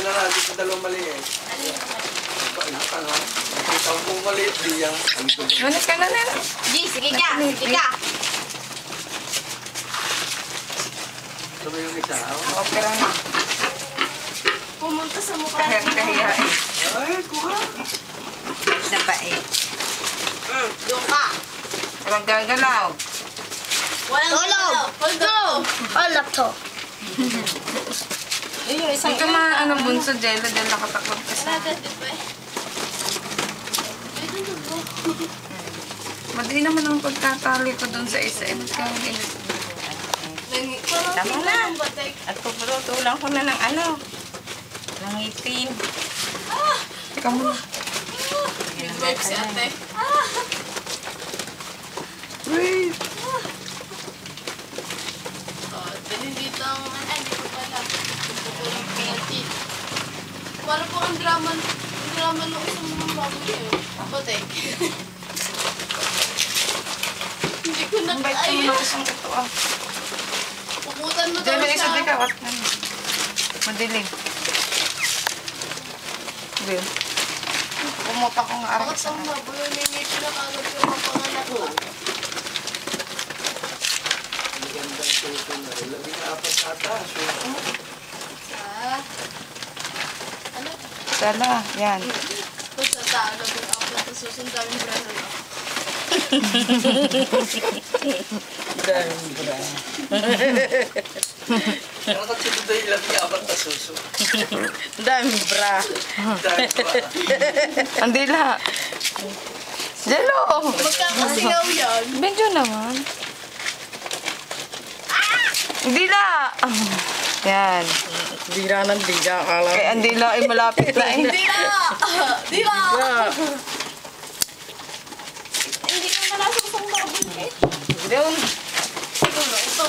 na natin sa dalawang maliit. Nakita ko maliit diyan. Ganit ka na nila. G, sige ka. Sige ka. Ito ba yung isa? Okay lang na. Pumunta sa mukha. Kahiya eh. Ay, kuha. Dapa eh. Doon ka. Walang gagalaw. Walang galaw. Hold on. Oh, laptop. Yung isang Ito mga ano bunso, Jello, dahil nakataklog ka sa... Madali naman ang pagkatali ko dun sa isa. Tama na. At pupuluto lang ko na ng ano. Ng ngipin. Teka muna. Nag-vibe si ate. Wait. Dali dito ang hindi ko pala. Kukulang penalty. Para po ang drama nung isang mga baboy eh. Batek. Hindi ko na Invite ko muna isang ito ah. Puputan mo daw Jello, isa siya. di ka. What na? Madilim. Bill. Pumuta ko nga arak Bakit sa ang baboy may ngipin na kagad yung mga panganak ko? Magandang suso na rin. 14 ata. Suso. Ano? Dala, yan. Kung sa talo, pinakapat na susundar yung braso na. Daming bra. Ano kasi ito yung 14 suso? Daming bra. Dahil ba? Ang dila. Jello! Magkakasingaw yan. Medyo naman. Ang dila! Yan. Dira ng dira, akala. Kaya ang dila ay malapit na eh. Dila! Dila! Hindi ka nalasang baboy eh. Doon. Siguro, ito.